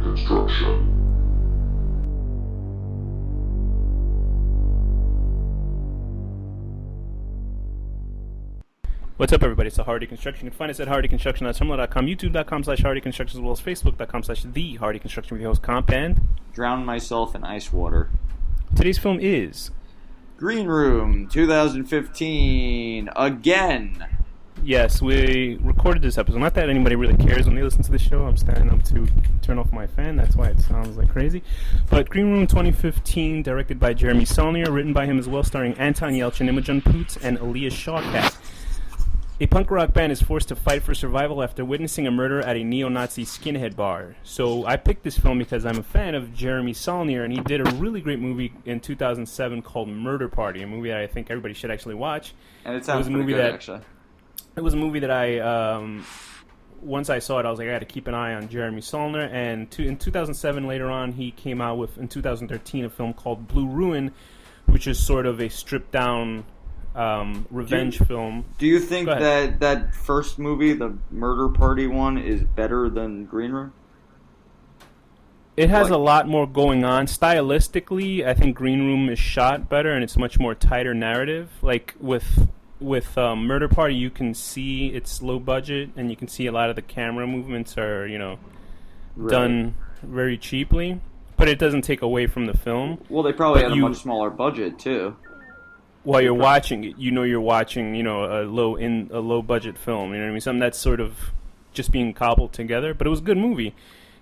Construction. What's up, everybody? It's the Hardy Construction. You can find us at hardyconstruction.tumblr.com, youtube.com/hardyconstruction, as well as facebook.com/thehardyconstruction with your host, Comp, and Drown myself in ice water. Today's film is Green Room 2015 again. Yes, we recorded this episode. Not that anybody really cares when they listen to the show. I'm standing up to turn off my fan. That's why it sounds like crazy. But Green Room 2015, directed by Jeremy Saulnier, written by him as well, starring Anton Yelchin, Imogen Poots, and Aaliyah Shawkat. A punk rock band is forced to fight for survival after witnessing a murder at a neo-Nazi skinhead bar. So I picked this film because I'm a fan of Jeremy Saulnier, and he did a really great movie in 2007 called Murder Party, a movie that I think everybody should actually watch. And it sounds pretty good, actually. It was a movie that I, once I saw it, I was like, I got to keep an eye on Jeremy Saulnier. And in 2007, later on, he came out with, in 2013, a film called Blue Ruin, which is sort of a stripped-down revenge film. Do you think that first movie, the Murder Party one, is better than Green Room? It has a lot more going on. Stylistically, I think Green Room is shot better, and it's much more tighter narrative. Like with Murder Party, you can see it's low budget, and you can see a lot of the camera movements are, done very cheaply. But it doesn't take away from the film. Well, they probably had a much smaller budget too. While you're watching it, you're watching, a low budget film. You know what I mean? Something that's sort of just being cobbled together. But it was a good movie,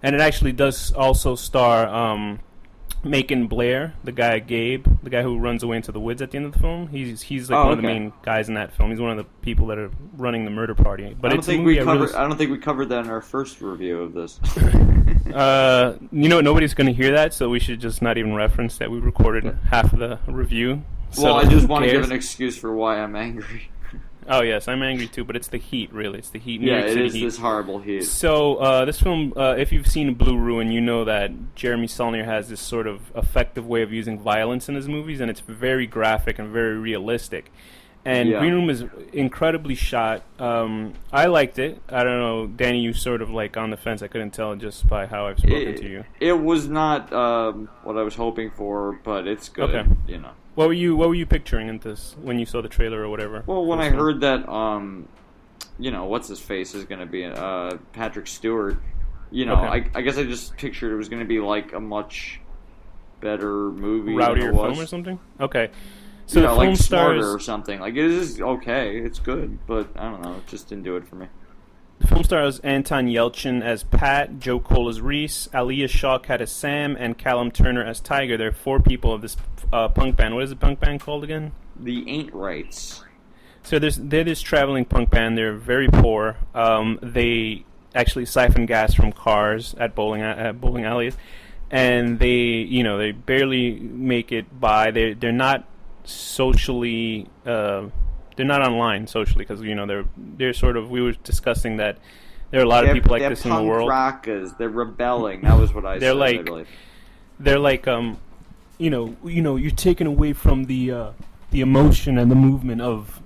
and it actually does also star Macon Blair, the guy Gabe, the guy who runs away into the woods at the end of the film. He's like one of the main guys in that film. He's one of the people that are running the murder party. But I don't think we covered that in our first review of this. Nobody's going to hear that, so we should just not even reference that we recorded half of the review. So I just want to give an excuse for why I'm angry. Oh, yes, I'm angry too, but it's the heat, really. It's the heat. Yeah, it is this horrible heat. So, this film, if you've seen Blue Ruin, you know that Jeremy Saulnier has this sort of effective way of using violence in his movies, and it's very graphic and very realistic. And Green Room is incredibly shot. I liked it. I don't know, Danny, you sort of like on the fence. I couldn't tell just by how I've spoken to you. It was not what I was hoping for, but it's good. Okay. What were you picturing in this when you saw the trailer or whatever? Well, when I heard that, what's his face is going to be Patrick Stewart. I guess I just pictured it was going to be like a much better movie, rowdier film or something. Okay, so the film like stars Smarter or something. Like it is okay, it's good, but I don't know, it just didn't do it for me. The film stars Anton Yelchin as Pat, Joe Cole as Reese, Aaliyah Shawkat as Sam, and Callum Turner as Tiger. There are 4 people of this punk band. What is the punk band called again? The Ain't Rights. So they're this traveling punk band. They're very poor. They actually siphon gas from cars at bowling alleys, and they barely make it by. They're not socially. They're not online socially because they're sort of. We were discussing that there are a lot of people like this in the world. They're punk rockers. They're rebelling. That was what I said. They're like you're taken away from the emotion and the movement of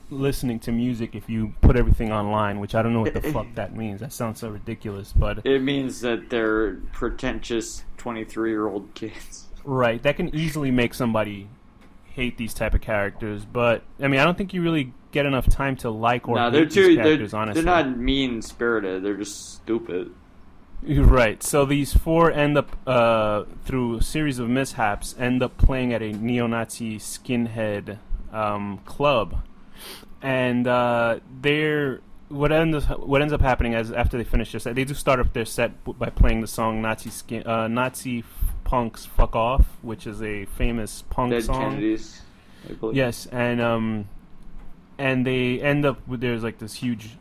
listening to music if you put everything online, which I don't know what the fuck that means. That sounds so ridiculous, but it means that they're pretentious 23-year-old kids. Right. That can easily make somebody hate these type of characters, but I mean, I don't think you really get enough time to like or hate these characters, honestly. They're not mean-spirited, they're just stupid. Right, so these 4 end up, through a series of mishaps, end up playing at a neo-Nazi skinhead club, and what ends up happening after they finish their set, they do start up their set by playing the song Nazi Punks Fuck Off, which is a famous punk Dead song. Kennedys, I believe. Yes, and they end up with, there's like this huge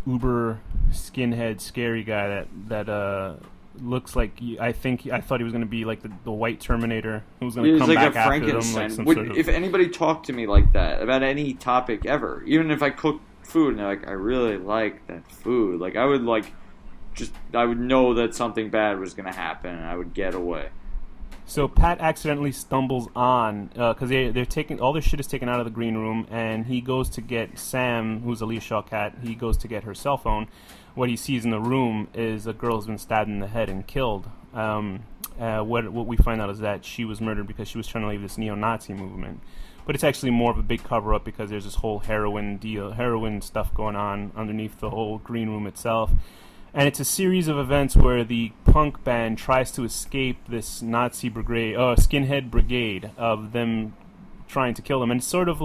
uber skinhead scary guy that looks like, I thought he was going to be like the white Terminator who was going to come back after them. Like some sort of... If anybody talked to me like that about any topic ever, even if I cooked food and they're like, I really like that food, like I would know that something bad was going to happen and I would get away. So Pat accidentally stumbles on because they're taking all their shit is taken out of the green room, and he goes to get Sam, who's Aaliyah Shawkat. He goes to get her cell phone. What he sees in the room is a girl who's been stabbed in the head and killed. What we find out is that she was murdered because she was trying to leave this neo-Nazi movement. But it's actually more of a big cover-up because there's this whole heroin stuff going on underneath the whole green room itself. And it's a series of events where the punk band tries to escape this Nazi brigade, skinhead brigade of them trying to kill them. And it's sort of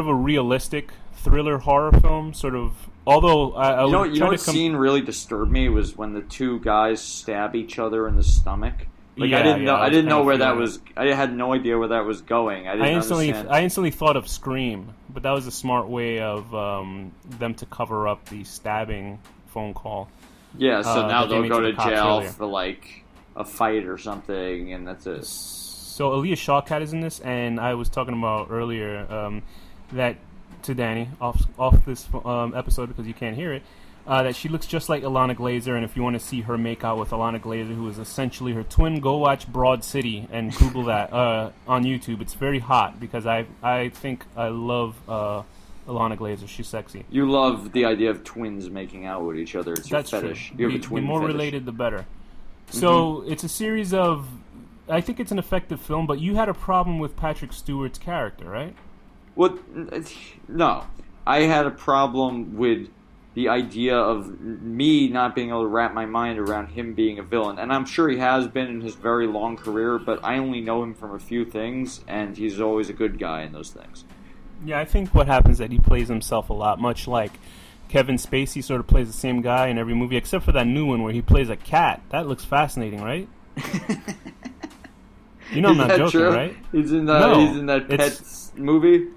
a realistic thriller horror film, sort of. Although you know what scene really disturbed me was when the two guys stab each other in the stomach. Like I didn't know where that was. I had no idea where that was going. I instantly thought of Scream, but that was a smart way of them to cover up the stabbing phone call. Yeah, so now they'll go to jail for like a fight or something, and that's it. So Aaliyah Shawkat is in this, and I was talking about earlier that to Danny off this episode because you can't hear it. That she looks just like Ilana Glazer, and if you want to see her make out with Ilana Glazer, who is essentially her twin, go watch Broad City and Google that on YouTube. It's very hot because I think I love Ilana Glazer. She's sexy. You love the idea of twins making out with each other. It's your fetish. True. You have a twin The more fetish. related, the better. So it's a series of. I think it's an effective film, but you had a problem with Patrick Stewart's character, right? Well, no. I had a problem with the idea of me not being able to wrap my mind around him being a villain. And I'm sure he has been in his very long career, but I only know him from a few things, and he's always a good guy in those things. Yeah, I think what happens is that he plays himself a lot, much like Kevin Spacey sort of plays the same guy in every movie, except for that new one where he plays a cat. That looks fascinating, right? You know I'm not joking, true? Right? He's in that Pets movie?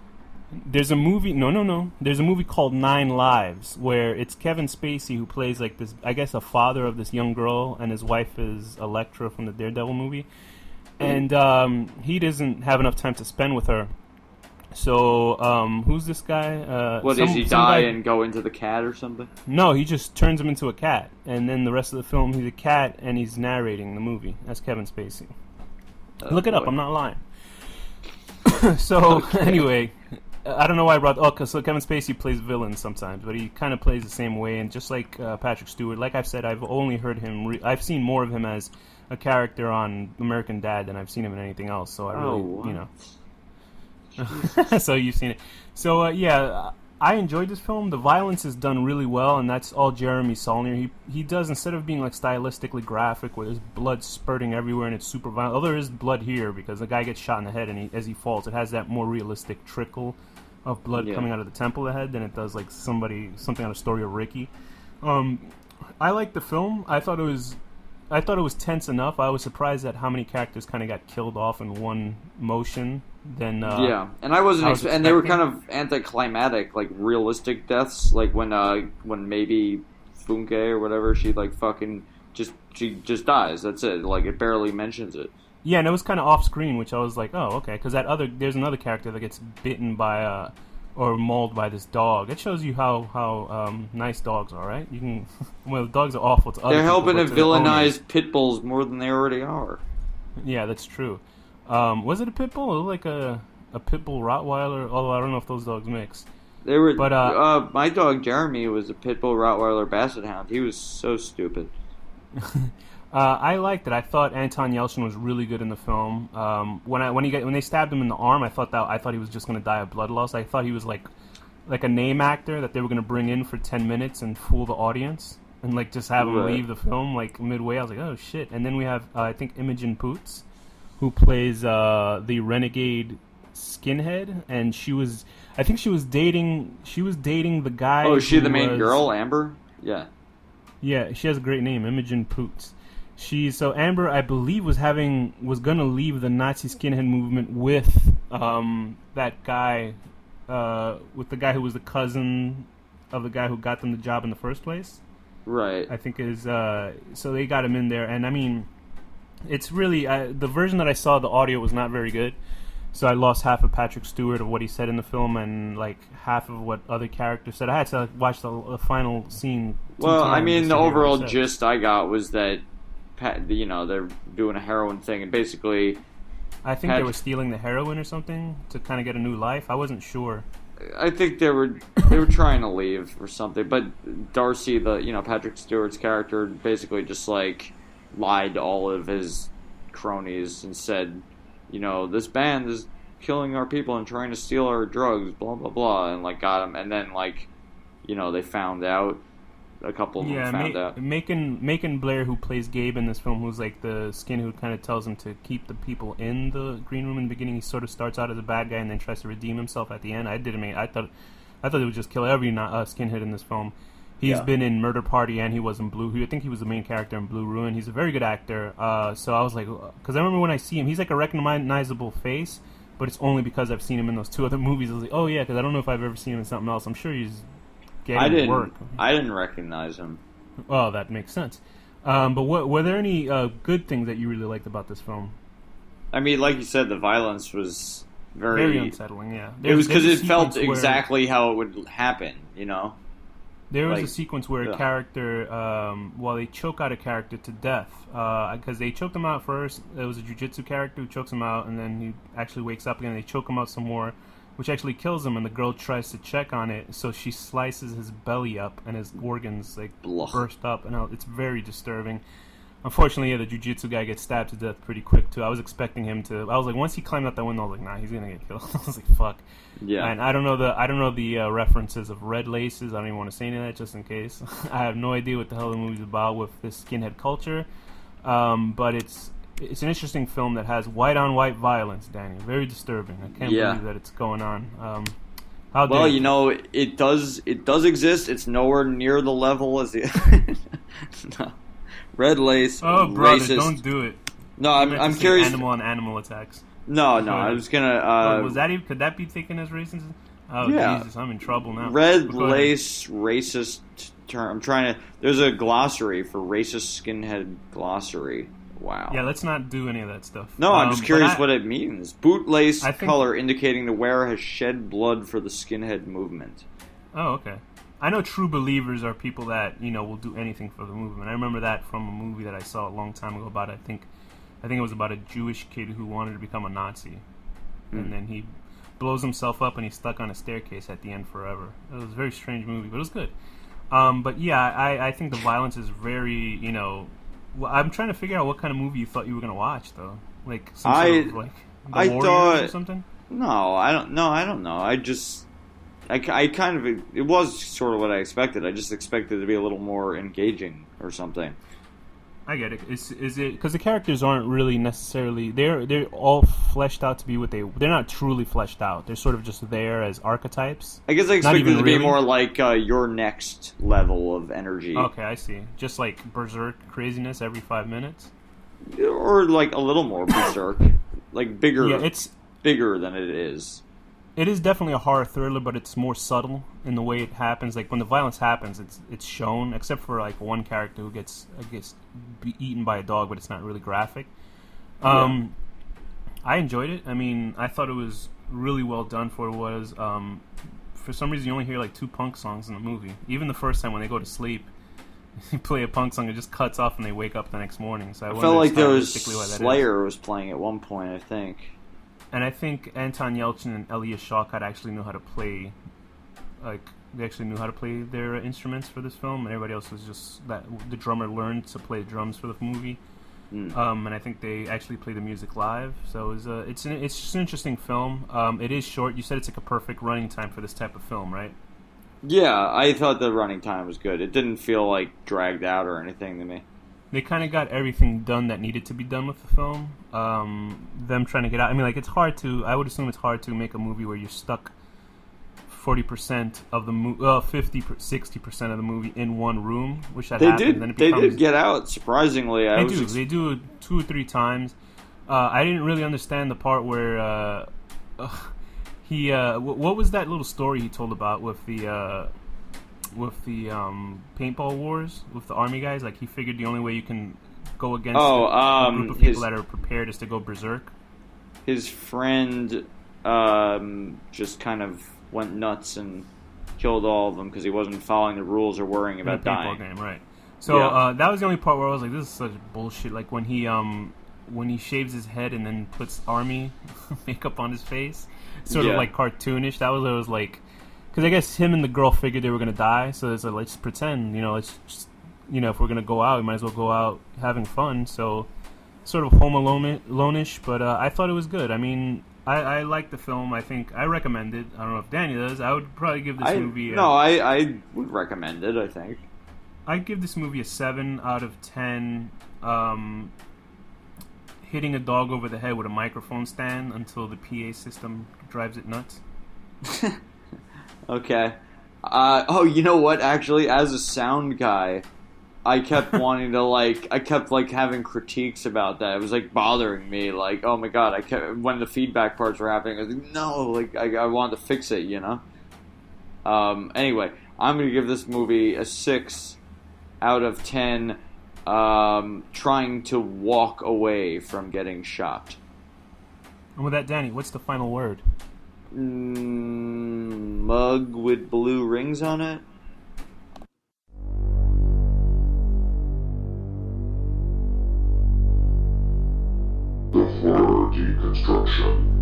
There's a movie. No. There's a movie called 9 Lives where it's Kevin Spacey who plays like this. I guess a father of this young girl, and his wife is Elektra from the Daredevil movie, and he doesn't have enough time to spend with her. So who's this guy? Does he die and go into the cat or something? No, he just turns him into a cat, and then the rest of the film he's a cat and he's narrating the movie. That's Kevin Spacey. Look it up. I'm not lying. So anyway. I don't know why I brought. So Kevin Spacey plays villains sometimes, but he kind of plays the same way. And just like Patrick Stewart, like I've said, I've only heard him. I've seen more of him as a character on American Dad than I've seen him in anything else. So I really, So you've seen it. So I enjoyed this film. The violence is done really well, and that's all Jeremy Saulnier. He does, instead of being like stylistically graphic where there's blood spurting everywhere and it's super violent. Although there is blood here because the guy gets shot in the head, and as he falls, it has that more realistic trickle of blood coming out of the temple of the head than it does like something out of Story of Ricky. I liked the film. I thought it was tense enough. I was surprised at how many characters kind of got killed off in one motion. And I wasn't, and they were kind of anticlimactic, like realistic deaths, like when maybe Funke or whatever, she like fucking she just dies. That's it. Like it barely mentions it. Yeah, and it was kind of off screen, which I was like, oh, okay, because there's another character that gets bitten by or mauled by this dog. It shows you how nice dogs are, right? You can dogs are awful to other They're people. They're helping to villainize pit bulls more than they already are. Yeah, that's true. Was it a pit bull? It looked like a pit bull Rottweiler, although I don't know if those dogs mix. They were, but my dog Jeremy was a pit bull Rottweiler Basset Hound. He was so stupid. I liked it. I thought Anton Yelchin was really good in the film. When they stabbed him in the arm, I thought he was just going to die of blood loss. I thought he was like a name actor that they were going to bring in for 10 minutes and fool the audience and like just have him leave the film like midway. I was like, oh shit! And then we have I think Imogen Poots, who plays the renegade skinhead, and she was dating the guy. Oh, is she the main girl, Amber? Yeah. Yeah, she has a great name, Imogen Poots. Amber, I believe, was gonna leave the Nazi skinhead movement with that guy, with the guy who was the cousin of the guy who got them the job in the first place. Right. I think is so they got him in there, and I mean, it's really the version that I saw. The audio was not very good, so I lost half of Patrick Stewart of what he said in the film, and like half of what other characters said. I had to watch the final scene. Well, I mean, the overall gist I got was that they're doing a heroin thing, and basically, I think they were stealing the heroin or something to kind of get a new life. I wasn't sure. I think they were trying to leave or something, but Darcy, Patrick Stewart's character, basically just like lied to all of his cronies and said, this band is killing our people and trying to steal our drugs, blah blah blah, and like got him, and then like, they found out. A couple of them found out. Macon Blair, who plays Gabe in this film, who's like the skin who kind of tells him to keep the people in the green room in the beginning. He sort of starts out as a bad guy and then tries to redeem himself at the end. I thought they would just kill every skinhead in this film. He's been in Murder Party and he was in Blue. I think he was the main character in Blue Ruin. He's a very good actor. So I was like, because I remember when I see him, he's like a recognizable face, but it's only because I've seen him in those two other movies. I was like, oh yeah, because I don't know if I've ever seen him in something else. I'm sure he's. I didn't recognize him. Oh, that makes sense. But were there any good things that you really liked about this film? I mean, like you said, the violence was very unsettling. Yeah, it was because it felt exactly how it would happen. There was a sequence where a character, while they choke out a character to death, because they choked him out first. It was a jiu-jitsu character who chokes him out, and then he actually wakes up again. And they choke him out some more, which actually kills him, and the girl tries to check on it, so she slices his belly up, and his organs burst up, and it's very disturbing. Unfortunately, the jiu-jitsu guy gets stabbed to death pretty quick too. I was expecting him to. I was like, once he climbed out that window, I was like, nah, he's gonna get killed. I was like, fuck. Yeah. And I don't know the references of red laces. I don't even want to say any of that just in case. I have no idea what the hell the movie's about with this skinhead culture, but it's an interesting film that has white-on-white violence, Danny. Very disturbing. I can't believe that it's going on. It does exist. It's nowhere near the level as the no. Red lace. Oh, brother, racist. Don't do it. No, I'm curious. Animal on animal attacks. No, I was gonna. Was that even? Could that be taken as racist? Oh, yeah. Jesus, I'm in trouble now. Red lace, racist term. I'm trying to. There's a glossary for racist skinhead glossary. Wow. Yeah, let's not do any of that stuff. No, I'm just curious what it means. Bootlace color indicating the wearer has shed blood for the skinhead movement. Oh, okay. I know true believers are people that, will do anything for the movement. I remember that from a movie that I saw a long time ago about, I think it was about a Jewish kid who wanted to become a Nazi. And then he blows himself up and he's stuck on a staircase at the end forever. It was a very strange movie, but it was good. But yeah, I think the violence is very, I'm trying to figure out what kind of movie you thought you were going to watch, though. Like, some sort of, like, The Warriors or something? No, I don't know. I kind of, it was sort of what I expected. I just expected it to be a little more engaging or something. I get it. Is it because the characters aren't really necessarily they're all fleshed out to be what they're not truly fleshed out. They're sort of just there as archetypes. I guess I expected it to be more like your next level of energy. Okay, I see. Just like berserk craziness every 5 minutes, or like a little more berserk, like bigger. Yeah, it's bigger than it is. It is definitely a horror thriller, but it's more subtle in the way it happens. Like when the violence happens, it's shown, except for like one character who gets eaten by a dog, but it's not really graphic. I enjoyed it. I mean, I thought it was really well done for what it was. For some reason, you only hear like 2 punk songs in the movie. Even the first time when they go to sleep, you play a punk song, it just cuts off, and they wake up the next morning. So I felt like there was Slayer was playing at one point, I think. And I think Anton Yelchin and Elias Shawkat actually knew how to play, they actually knew how to play their instruments for this film, and everybody else was just that the drummer learned to play drums for the movie. And I think they actually play the music live. So it's just an interesting film. It is short. You said it's like a perfect running time for this type of film, right? Yeah, I thought the running time was good. It didn't feel like dragged out or anything to me. They kind of got everything done that needed to be done with the film. Them trying to get out. I mean, like, it's hard to... I would assume it's hard to make a movie where you're stuck 40% of the movie... 60% of the movie in one room, which that happens. They did get out, surprisingly. They do 2 or 3 times. I didn't really understand the part where... he... what was that little story he told about with the paintball wars with the army guys? Like, he figured the only way you can go against a group of people that are prepared is to go berserk. His friend just kind of went nuts and killed all of them because he wasn't following the rules or worrying about dying. Game, right? So Yeah. that was the only part where I was like, "This is such bullshit." Like when he shaves his head and then puts army makeup on his face, sort of Yeah. like cartoonish. That was, it was like, because I guess him and the girl figured they were gonna die, so it's like, let's pretend, let's just, if we're gonna go out, we might as well go out having fun. So sort of Home Alone-ish, but I thought it was good. I mean, I like the film. I think I recommend it. I don't know if Danny does. I would probably give this I movie no, I would recommend it. I think. I'd give this movie a 7 out of 10. Hitting a dog over the head with a microphone stand until the PA system drives it nuts. Okay. Oh, you know what? Actually, as a sound guy, I kept wanting to I kept having critiques about that. It was bothering me. Like, oh my god, I kept when the feedback parts were happening. I was like, no, I wanted to fix it. Anyway, I'm gonna give this movie a 6 out of 10. Trying to walk away from getting shot. And with that, Danny, what's the final word? Mug with blue rings on it. The horror deconstruction.